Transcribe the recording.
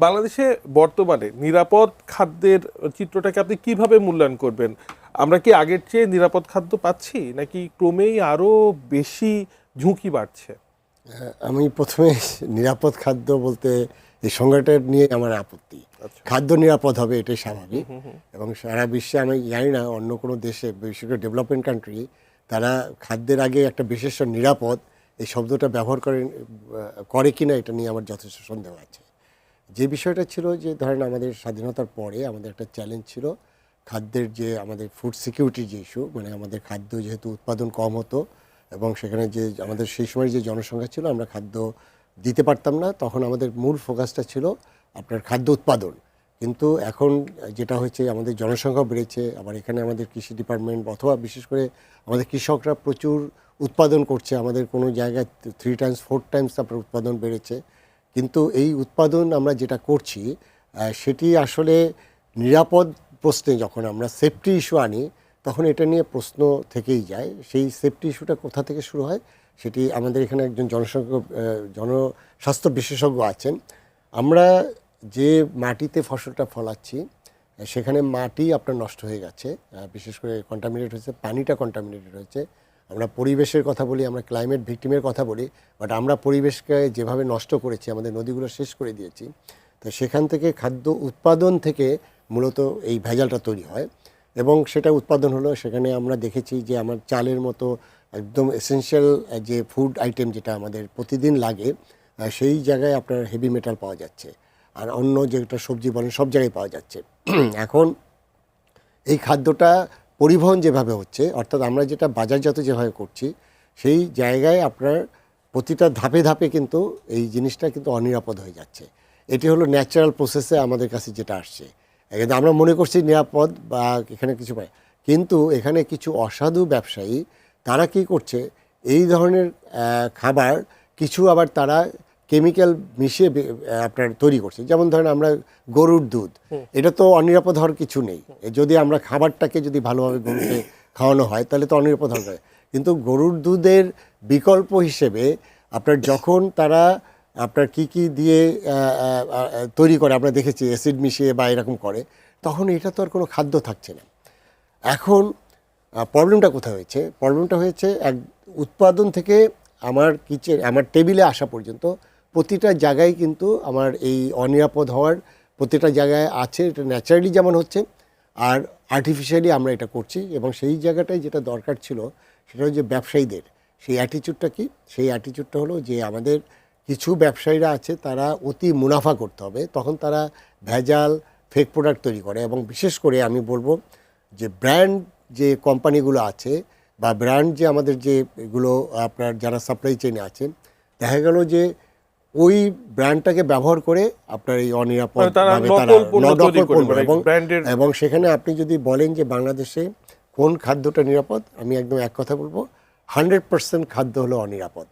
বাংলাদেশে বর্তমানে নিরাপদ খাদ্যের চিত্রটাকে আপনি কিভাবে মূল্যায়ন করবেন? আমরা কি আগের চেয়ে নিরাপদ খাদ্য পাচ্ছি, নাকি ক্রমেই আরো বেশি ঝুঁকি বাড়ছে? আমি প্রথমে নিরাপদ খাদ্য বলতে এই সংজ্ঞাটা নিয়ে আমার আপত্তি। খাদ্য নিরাপদ হবে এটাই স্বাভাবিক, এবং সারা বিশ্বে আমি জানি না অন্য কোনো দেশে, বিশেষ করে ডেভেলপমেন্ট কান্ট্রি, তারা খাদ্যের আগে একটা বিশেষ নিরাপদ এই শব্দটা ব্যবহার করে কিনা এটা নিয়ে আমার যথেষ্ট সন্দেহ আছে। যে বিষয়টা ছিল যে ধরেন আমাদের স্বাধীনতার পরে আমাদের একটা চ্যালেঞ্জ ছিল খাদ্যের, যে আমাদের ফুড সিকিউরিটি যে ইস্যু, মানে আমাদের খাদ্য যেহেতু উৎপাদন কম হতো এবং সেখানে যে আমাদের সেই সময় যে জনসংখ্যা ছিল আমরা খাদ্য দিতে পারতাম না, তখন আমাদের মূল ফোকাসটা ছিল আপনার খাদ্য উৎপাদন। কিন্তু এখন যেটা হয়েছে আমাদের জনসংখ্যা বেড়েছে, আবার এখানে আমাদের কৃষি ডিপার্টমেন্ট অথবা বিশেষ করে আমাদের কৃষকরা প্রচুর উৎপাদন করছে, আমাদের কোনো জায়গায় 3 টাইমস 4 টাইমস আপনার উৎপাদন বেড়েছে। কিন্তু এই উৎপাদন আমরা যেটা করছি সেটি আসলে নিরাপদ প্রশ্নে যখন আমরা সেফটি ইস্যু আনি তখন এটা নিয়ে প্রশ্ন থেকেই যায়। সেই সেফটি ইস্যুটা কোথা থেকে শুরু হয় সেটি আমাদের এখানে একজন জনস্বাস্থ্য বিশেষজ্ঞ আছেন। আমরা যে মাটিতে ফসলটা ফলাচ্ছি সেখানে মাটি আপনার নষ্ট হয়ে গেছে, বিশেষ করে কন্টামিনেট হয়েছে, পানিটা কন্টামিনেটেড হয়েছে। আমরা পরিবেশের কথা বলি, আমরা ক্লাইমেট ভিক্টিমের কথা বলি, বাট আমরা পরিবেশকে যেভাবে নষ্ট করেছি, আমাদের নদীগুলো শেষ করে দিয়েছি, তো সেখান থেকে খাদ্য উৎপাদন থেকে মূলত এই ভেজালটা তৈরি হয় এবং সেটা উৎপাদন হলো। সেখানে আমরা দেখেছি যে আমার চালের মতো একদম এসেনশিয়াল যে ফুড আইটেম যেটা আমাদের প্রতিদিন লাগে সেই জায়গায় আপনার হেভি মেটাল পাওয়া যাচ্ছে, আর অন্য যেটা সবজি বলেন সব জায়গায় পাওয়া যাচ্ছে। এখন এই খাদ্যটা পরিবহন যেভাবে হচ্ছে, অর্থাৎ আমরা যেটা বাজারজাত যেভাবে করছি, সেই জায়গায় আপনার প্রতিটা ধাপে ধাপে কিন্তু এই জিনিসটা কিন্তু অনিরাপদ হয়ে যাচ্ছে। এটি হলো ন্যাচারাল প্রসেসে আমাদের কাছে যেটা আসছে। কিন্তু আমরা মনে করছি নিরাপদ বা এখানে কিছু পাই, কিন্তু এখানে কিছু অসাধু ব্যবসায়ী তারা কি করছে, এই ধরনের খাবার কিছু আবার তারা কেমিক্যাল মিশিয়ে আপনার তৈরি করছে। যেমন ধরেন আমরা গরুর দুধ, এটা তো অনিরাপদ হওয়ার কিছু নেই, যদি আমরা খাবারটাকে যদি ভালোভাবে গরুকে খাওয়ানো হয় তাহলে তো অনিরাপদ হবে। কিন্তু গরুর দুধের বিকল্প হিসেবে আপনার যখন তারা আপনার কি দিয়ে তৈরি করে, আমরা দেখেছি অ্যাসিড মিশিয়ে বা এরকম করে, তখন এটা তো আর কোনো খাদ্য থাকছে না। এখন প্রবলেমটা কোথায় হয়েছে? প্রবলেমটা হয়েছে উৎপাদন থেকে আমার টেবিলে আসা পর্যন্ত প্রতিটা জায়গায় কিন্তু আমার এই অনিরাপদ হওয়ার প্রতিটা জায়গায় আছে। এটা ন্যাচারালি যেমন হচ্ছে, আর আর্টিফিশিয়ালি আমরা এটা করছি। এবং সেই জায়গাটায় যেটা দরকার ছিল সেটা হচ্ছে ব্যবসায়ীদের সেই অ্যাটিচিউডটা কি? সেই অ্যাটিচিউডটা হলো যে আমাদের কিছু ব্যবসায়ীরা আছে তারা অতি মুনাফা করতে হবে, তখন তারা ভেজাল ফেক প্রোডাক্ট তৈরি করে। এবং বিশেষ করে আমি বলবো যে ব্র্যান্ড যে কোম্পানিগুলো আছে বা ব্র্যান্ড যে আমাদের যে এগুলো আপনার যারা সাপ্লাই চেইনে আছে, দেখা গেল যে ওই ব্র্যান্ডটাকে ব্যবহার করে আপনার এই অনিরাপদভাবে তারা নকল পণ্য, এবং সেখানে আপনি যদি বলেন যে বাংলাদেশে কোন খাদ্যটা নিরাপদ, আমি একদম এক কথা বলবো, 100% খাদ্য হলো অনিরাপদ।